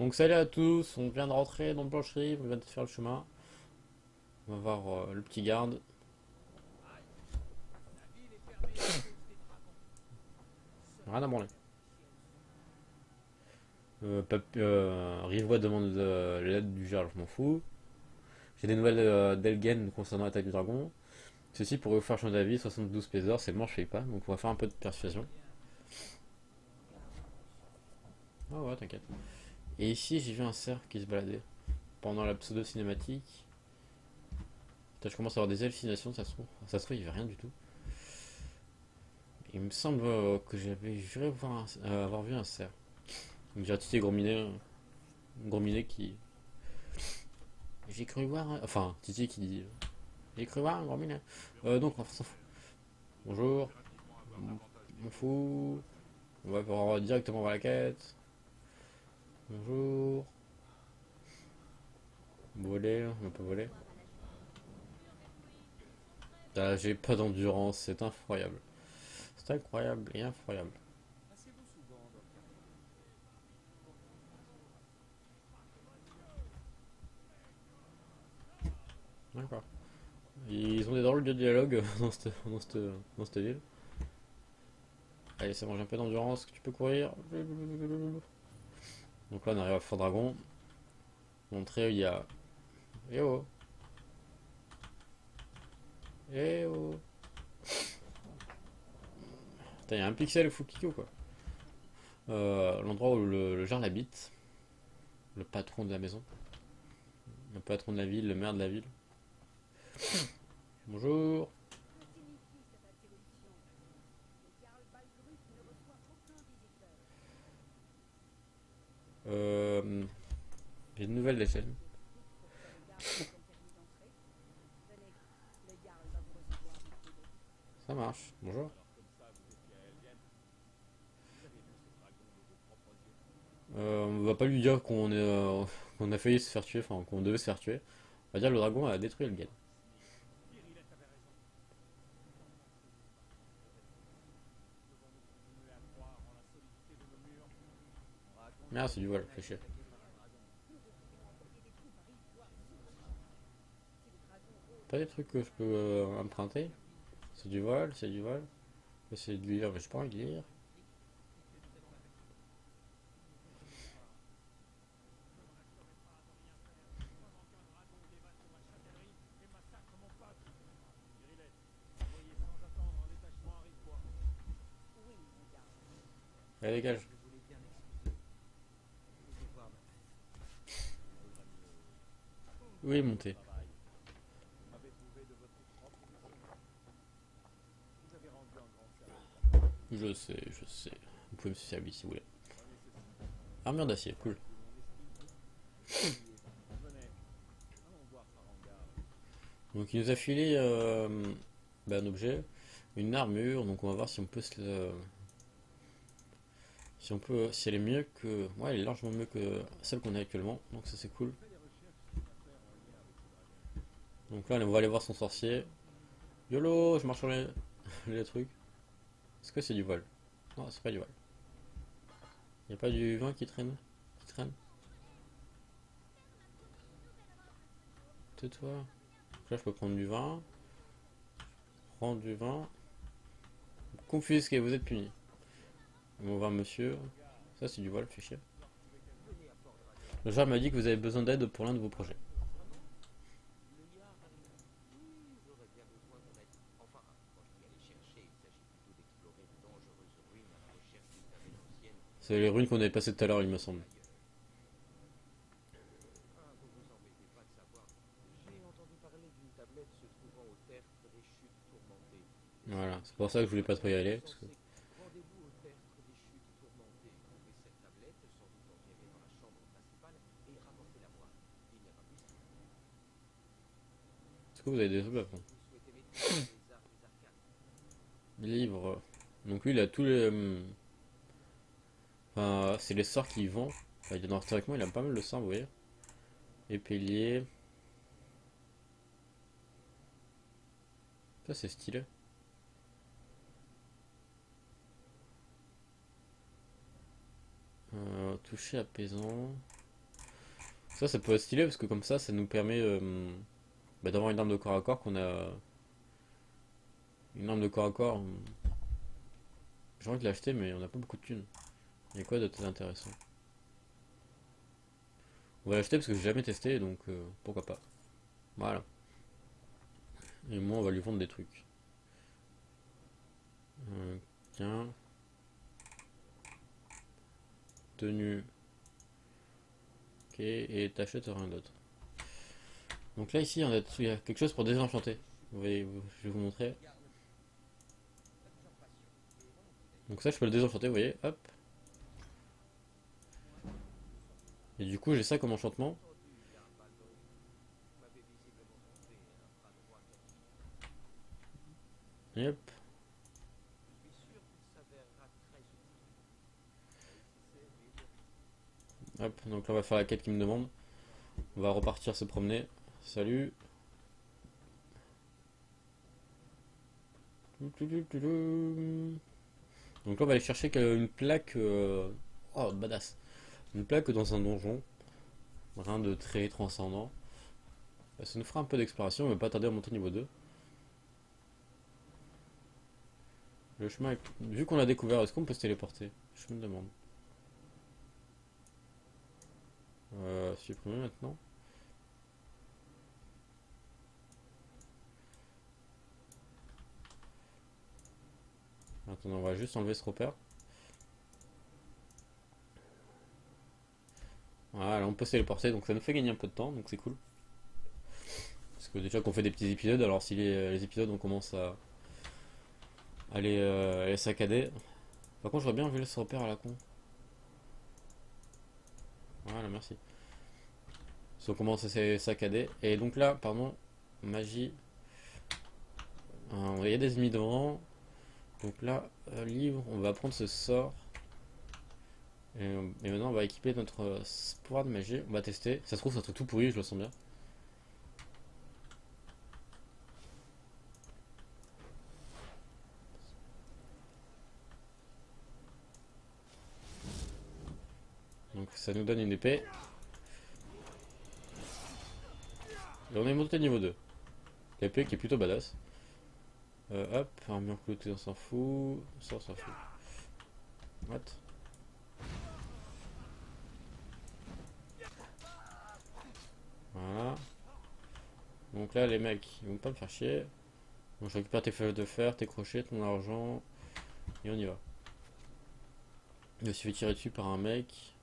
Donc salut à tous, on vient de rentrer dans le plancherie, on vient de faire le chemin. On va voir le petit garde. Rien à branler. Rivois demande de l'aide du Jarl, je m'en fous. J'ai des nouvelles d'Elgen concernant l'attaque du dragon. Ceci pourrait vous faire changer d'avis, 72 peseurs, c'est mort, je fais pas, donc on va faire un peu de persuasion. Ah ouais, t'inquiète. Et ici, j'ai vu un cerf qui se baladait pendant la pseudo-cinématique. Putain, je commence à avoir des hallucinations, ça se trouve, il y avait rien du tout. Il me semble que j'avais juré avoir vu un cerf. Donc j'ai un Titi Gros Minet qui. J'ai cru voir. Enfin, Titi qui dit. J'ai cru voir un Gros Minet. Donc on s'en fout. Bonjour. On fout. On va directement voir la quête. Bonjour. Voler, on peut voler. Ah, j'ai pas d'endurance, c'est incroyable. C'est incroyable et incroyable. D'accord. Ils ont des drôles de dialogue dans cette ville. Allez, ça mange un peu d'endurance, tu peux courir. Donc là, on arrive à Fort Dragon. L'entrée, il y a. Eh oh, eh oh. Putain, il y a un pixel Fukiko quoi. L'endroit où le Jarl habite, le patron de la maison, le patron de la ville, le maire de la ville. Bonjour. Euh, j'ai une nouvelle d'échelle. Ça marche. Bonjour. On va pas lui dire qu'on a failli se faire tuer, enfin qu'on devait se faire tuer. On va dire le dragon a détruit le Elgen. Merde, c'est du vol, fait chier. Pas des trucs que je peux emprunter. C'est du vol, c'est du vol. C'est de lire, mais j'ai pas envie de lire. Allez, dégage. Oui, montez. Je sais, je sais. Vous pouvez me servir si vous voulez. Armure d'acier, cool. Donc il nous a filé un objet, une armure. Donc on va voir si on peut si elle est mieux que, ouais, elle est largement mieux que celle qu'on a actuellement. Donc ça c'est cool. Donc là on va aller voir son sorcier. YOLO, je marche sur les trucs. Est-ce que c'est du vol? Non, c'est pas du vol. Y a pas du vin qui traîne. Tais-toi. Donc là je peux prendre du vin. Prendre du vin. Confisqué, vous êtes puni. Bon vin monsieur. Ça c'est du vol, fait chier. Le joueur m'a dit que vous avez besoin d'aide pour l'un de vos projets. C'est les ruines qu'on avait passées tout à l'heure, il me semble. Voilà, c'est pour ça que je voulais pas trop y aller. Est-ce que vous avez des trucs à prendre? Livre. Donc lui, il a tous les. Enfin, c'est les sorts qu'il vend. Enfin, théoriquement, il a pas mal de sorts, vous voyez. Épélier. Ça, c'est stylé. Toucher apaisant. Ça peut être stylé parce que comme ça nous permet d'avoir une arme de corps à corps qu'on a. Une arme de corps à corps. J'ai envie de l'acheter, mais on n'a pas beaucoup de thunes. Il y a quoi d'autre intéressant? On va l'acheter parce que j'ai jamais testé, donc pourquoi pas. Voilà. Et moi, on va lui vendre des trucs. Tiens. Tenue. Ok, et t'achètes rien d'autre. Donc là, ici, il y a quelque chose pour désenchanter. Vous voyez, je vais vous montrer. Donc ça, je peux le désenchanter, vous voyez, hop. Et du coup, j'ai ça comme enchantement. Yep. Hop, donc là, on va faire la quête qu'il me demande. On va repartir se promener. Salut. Donc là, on va aller chercher une plaque. Oh, badass. Une plaque dans un donjon. Rien de très transcendant. Ça nous fera un peu d'exploration, on va pas tarder à monter niveau 2. Le chemin est... Vu qu'on l'a découvert, est-ce qu'on peut se téléporter? Je me demande. Supprimer maintenant. Attends, on va juste enlever ce repère. Voilà, on peut se téléporter, donc ça nous fait gagner un peu de temps, donc c'est cool. Parce que déjà qu'on fait des petits épisodes, alors si les épisodes on commence à les saccader. Par contre, j'aurais bien vu ce repère à la con. Voilà, merci. Si on commence à se saccader. Et donc là, pardon, magie. Il y a des ennemis devant. Donc là, livre, on va prendre ce sort. Et maintenant, on va équiper notre pouvoir de magie. On va tester. Ça se trouve, ça serait tout pourri, je le sens bien. Donc ça nous donne une épée. Et on est monté niveau 2. L'épée qui est plutôt badass. Hop, armure cloutée, on s'en fout. Ça, on s'en fout. What? Voilà. Donc là, les mecs, ils vont pas me faire chier. Donc je récupère tes feuilles de fer, tes crochets, ton argent. Et on y va. Il me suffit de tirer dessus par un mec.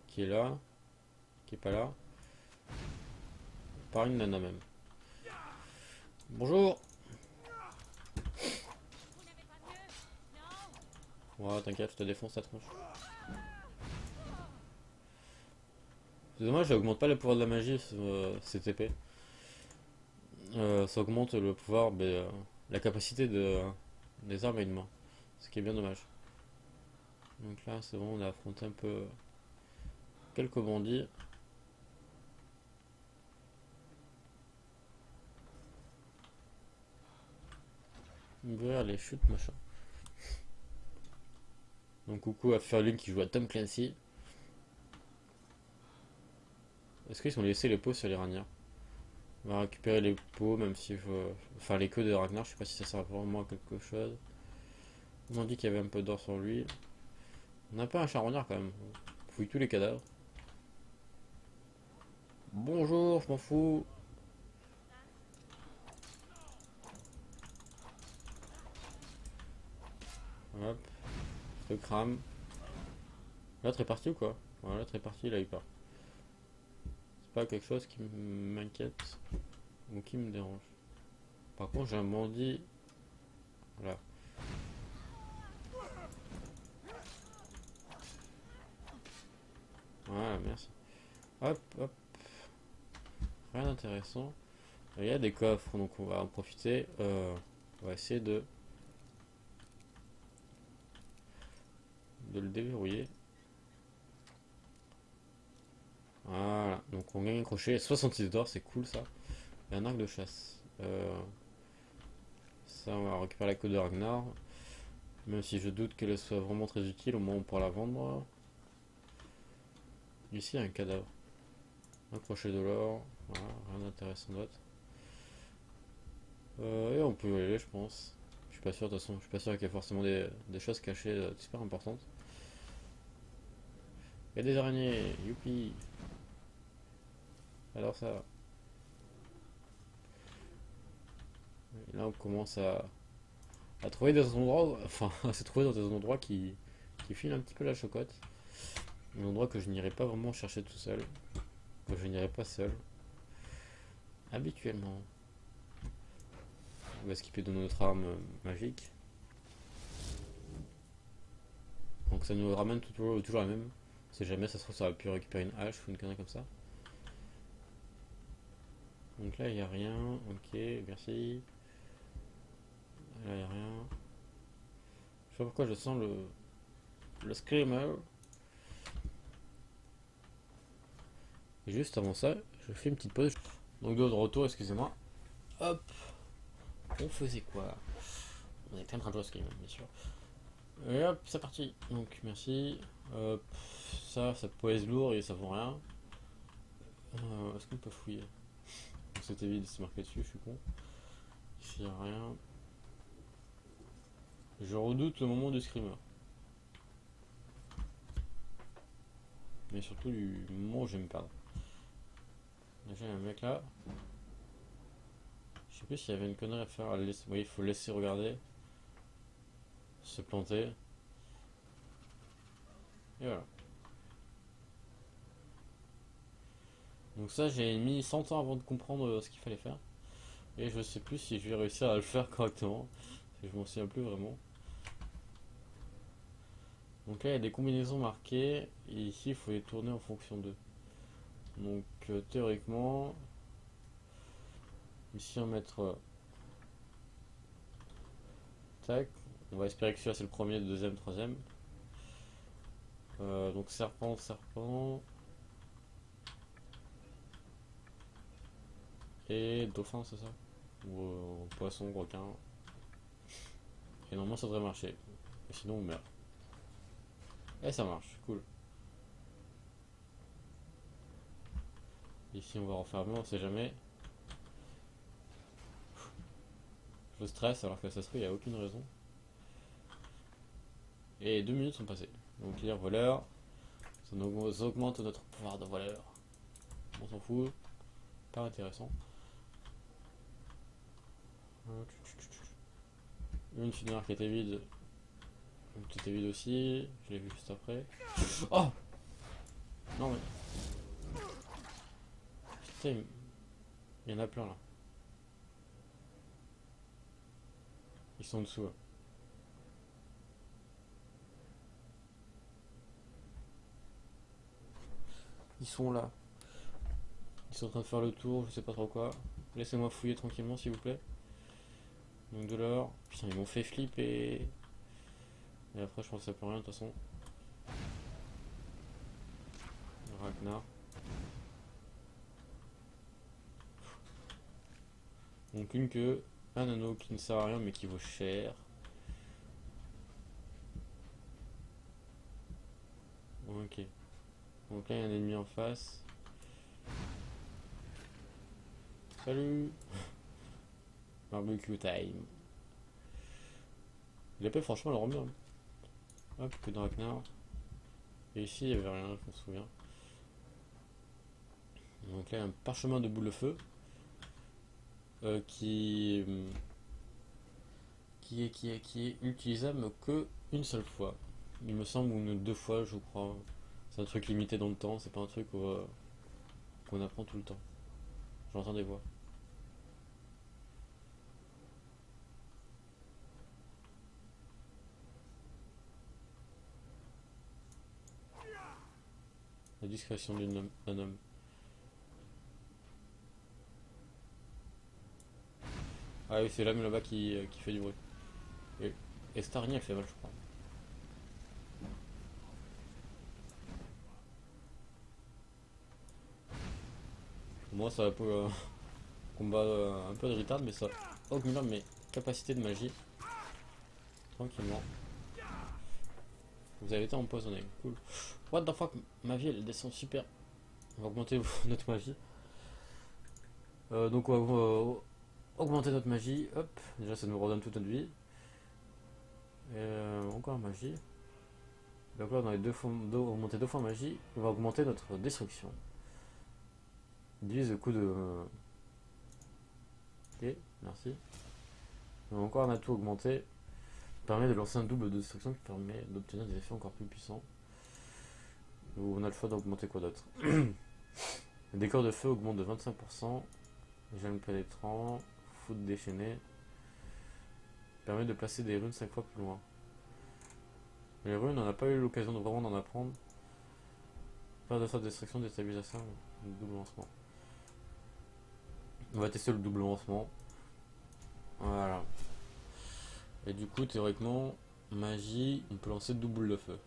Qui est là. Qui est pas là. Par une nana même. Bonjour. Ouais, t'inquiète, je te défonce ta tronche. C'est dommage, ça augmente pas le pouvoir de la magie, cette épée. Ça augmente le pouvoir, la capacité des armes à une main. Ce qui est bien dommage. Donc là, c'est bon, on a affronté un peu quelques bandits. Ouvrir les chutes, machin. Donc coucou à Furlin qui joue à Tom Clancy. Est-ce qu'ils ont laissé les peaux sur les ranières? On va récupérer les peaux, même si je... Enfin, les queues de Ragnar, je sais pas si ça sert vraiment à quelque chose. On m'a dit qu'il y avait un peu d'or sur lui. On n'a pas un charognard quand même. On fouille tous les cadavres. Bonjour, je m'en fous. Hop, je te crame. L'autre est parti ou quoi? Voilà, l'autre est parti, il a eu peur. C'est pas quelque chose qui m'inquiète ou qui me dérange. Par contre, j'ai un bandit. Voilà. Voilà, merci. Hop, hop. Rien d'intéressant. Il y a des coffres, donc on va en profiter. On va essayer de le déverrouiller. Voilà, donc on gagne un crochet. 66 d'or, c'est cool ça. Et un arc de chasse. Ça, on va récupérer la queue de Ragnar. Même si je doute qu'elle soit vraiment très utile, au moins on pourra la vendre. Ici, il y a un cadavre. Un crochet de l'or. Voilà, rien d'intéressant d'autre. Et on peut y aller, je pense. Je suis pas sûr, de toute façon, je suis pas sûr qu'il y ait forcément des choses cachées super importantes. Il y a des araignées, youpi! Alors ça. Et là, on commence à trouver des endroits, enfin, à se trouver dans des endroits qui filent un petit peu la chocotte. Un endroit que je n'irai pas vraiment chercher tout seul. Que je n'irai pas seul. Habituellement. On va skipper de notre arme magique. Donc ça nous ramène toujours la même. Si jamais ça se trouve, ça aurait pu récupérer une hache ou une connerie comme ça. Donc là, il n'y a rien. Ok, merci. Là, il n'y a rien. Je sais pas pourquoi je sens le screamer. Et juste avant ça, je fais une petite pause. Donc de retour, excusez-moi. Hop. On faisait quoi? On était en train de jouer au screamer, bien sûr. Et hop, c'est parti. Donc merci. Ça pèse lourd et ça vaut rien. Est-ce qu'on peut fouiller? C'était vide, c'est marqué dessus, je suis con. Ici, il n'y a rien. Je redoute le moment du screamer. Mais surtout du moment où je vais me perdre. Déjà, il y a un mec là. Je sais plus s'il y avait une connerie à faire. Oui, il faut laisser regarder. Se planter. Et voilà. Donc ça, j'ai mis 100 ans avant de comprendre ce qu'il fallait faire. Et je sais plus si je vais réussir à le faire correctement. Parce que je m'en souviens plus vraiment. Donc là, il y a des combinaisons marquées. Et ici, il faut les tourner en fonction d'eux. Donc théoriquement, ici on va mettre tac. On va espérer que celui-là c'est le premier, le deuxième, troisième. Donc serpent, serpent. Et dauphin, c'est ça? Ou poisson, requin. Et normalement ça devrait marcher. Et sinon on meurt. Et ça marche, cool. Ici on va refermer, on sait jamais. Je stresse alors que ça se trouve il n'y a aucune raison. Et 2 minutes sont passées. Donc lire voleur. Ça nous augmente notre pouvoir de voleur. On s'en fout. Pas intéressant. Une finale qui était vide. Une qui était vide aussi. Je l'ai vu juste après. Oh! Non mais. Putain, il y en a plein là. Ils sont en dessous là. Ils sont là. Ils sont en train de faire le tour, je sais pas trop quoi. Laissez-moi fouiller tranquillement s'il vous plaît. Donc de l'or. Putain, ils m'ont fait flipper. Et après, je pense que ça peut rien de toute façon. Ragnar. Donc une queue, un anneau qui ne sert à rien mais qui vaut cher. Ok. Donc là, il y a un ennemi en face. Salut! Barbecue time. L'épée, franchement, elle rend bien. Hop, que de Ragnar. Et ici, il n'y avait rien, je me souviens. Donc là, il y a un parchemin de boule de feu. Qui est utilisable que une seule fois. Il me semble, ou une, deux fois, je crois. C'est un truc limité dans le temps, c'est pas un truc qu'on apprend tout le temps. J'entends des voix. La discrétion d'un homme. Ah oui, c'est l'homme là-bas qui fait du bruit. Et cette araignée, elle fait mal, je crois. Moi, ça peut combat un peu de retard, mais ça augmente mes capacités de magie. Tranquillement. Vous avez été empoisonné. Cool. What the fuck, ma vie elle descend super. On va augmenter notre magie. Donc on va augmenter notre magie. Hop, déjà ça nous redonne toute notre vie. Encore magie. Donc là on a augmenté 2 fois magie. On va augmenter notre destruction. Divise le coût de... Ok, merci. Donc encore un atout augmenté. Permet de lancer un double de destruction qui permet d'obtenir des effets encore plus puissants. Ou on a le choix d'augmenter quoi d'autre. Le décor de feu augmente de 25%. Gemme pénétrant. Foudre déchaînée. Permet de placer des runes 5 fois plus loin. Les runes, on n'a pas eu l'occasion de vraiment d'en apprendre. Faire de sa destruction, déstabilisation, double lancement. On va tester le double lancement. Voilà. Et du coup, théoriquement, magie, on peut lancer deux boules de feu.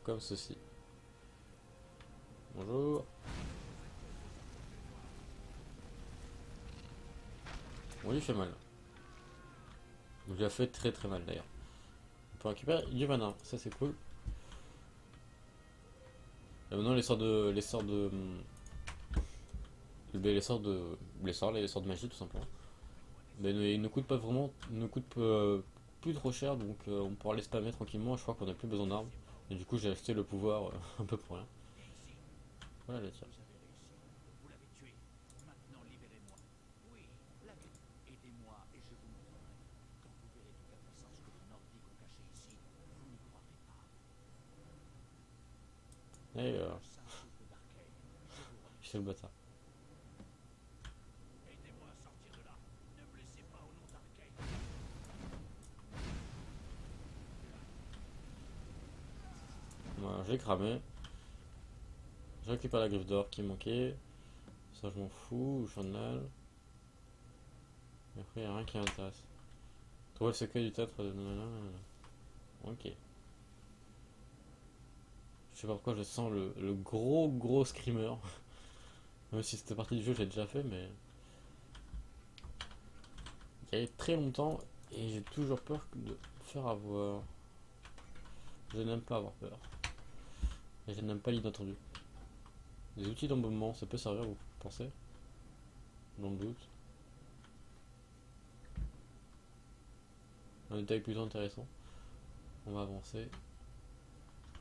Comme ceci. Bonjour. On lui fait mal. On lui a fait très très mal d'ailleurs. On peut récupérer du mana, ça c'est cool. Et maintenant les sorts de. Les sorts de magie tout simplement. Mais ils ne coûtent pas vraiment. Ne coûtent plus trop cher, donc on pourra les spammer tranquillement. Je crois qu'on n'a plus besoin d'armes. Et du coup j'ai acheté le pouvoir un peu pour rien. Voilà la tire. Et je fais le bâtard. Voilà, j'ai cramé. Je récupère la griffe d'or qui manquait. Ça je m'en fous, journal. Et après il n'y a rien qui m'intéresse. Trouver le secret du théâtre de nanana. Ok. Je sais pas pourquoi je sens le gros screamer. Même si cette partie du jeu j'ai déjà fait, mais il y a très longtemps et j'ai toujours peur de me faire avoir. Je n'aime pas avoir peur. Et je n'aime pas l'inattendu. Des outils d'embaumement, ça peut servir, vous pensez? Dans le doute. Un détail plutôt intéressant. On va avancer.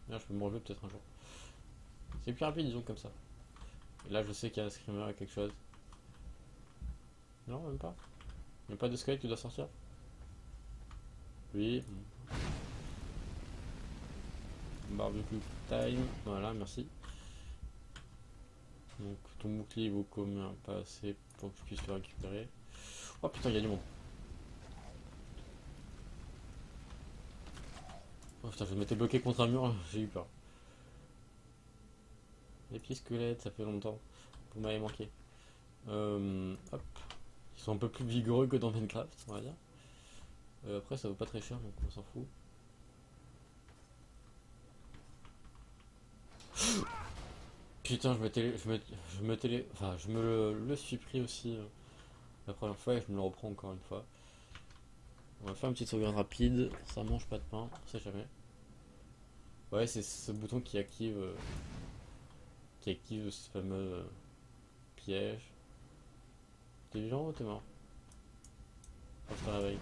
Là, je peux me relever peut-être un jour. C'est plus rapide, disons comme ça. Et là, je sais qu'il y a un screamer et quelque chose. Non, même pas. Il n'y a pas de squelette qui doit sortir. Oui. Barbecue time. Voilà, merci. Donc, ton bouclier vaut combien? Pas assez pour que je puisse le récupérer. Oh putain, il y a du monde. Oh putain, je m'étais bloqué contre un mur, j'ai eu peur. Les petits squelettes, ça fait longtemps. Vous m'avez manqué. Hop. Ils sont un peu plus vigoureux que dans Minecraft, on va dire. Après, ça vaut pas très cher, donc on s'en fout. Putain, je me le suis pris aussi la première fois et je me le reprends encore une fois. On va faire une petite sauvegarde rapide. Ça mange pas de pain, on sait jamais. Ouais, c'est ce bouton qui active ce fameux piège. T'es vivant ou t'es mort? Quand je te réveille.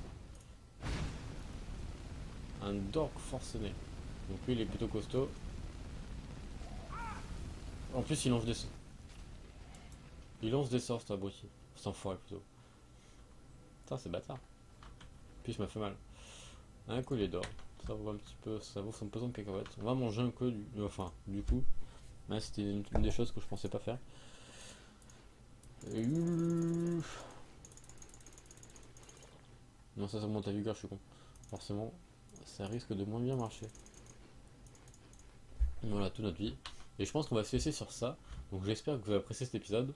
Un dork forcené. Donc lui, il est plutôt costaud. En plus, il lance des sorts, cet abruti. Cet enfoiré plutôt. Putain, c'est bâtard. Puis ça m'a fait mal. Un collier d'or. Ça vaut un petit peu. Ça vaut son pesant de cacahuètes. On va manger un coup du coup. Là, c'était une des choses que je pensais pas faire. Non, ça monte à vigueur, je suis con. Forcément, ça risque de moins bien marcher. Voilà, toute notre vie. Et je pense qu'on va se laisser sur ça. Donc j'espère que vous avez apprécié cet épisode.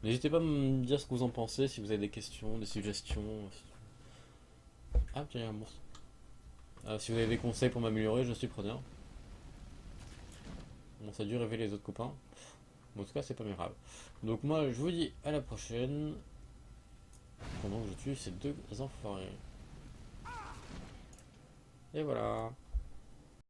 N'hésitez pas à me dire ce que vous en pensez, si vous avez des questions, des suggestions. Ah, tiens, il y a un monstre. Si vous avez des conseils pour m'améliorer, je suis preneur. Bon, ça a dû révéler les autres copains. Bon, en tout cas, c'est pas bien grave. Donc moi, je vous dis à la prochaine. Pendant que je tue ces deux enfoirés. Et voilà.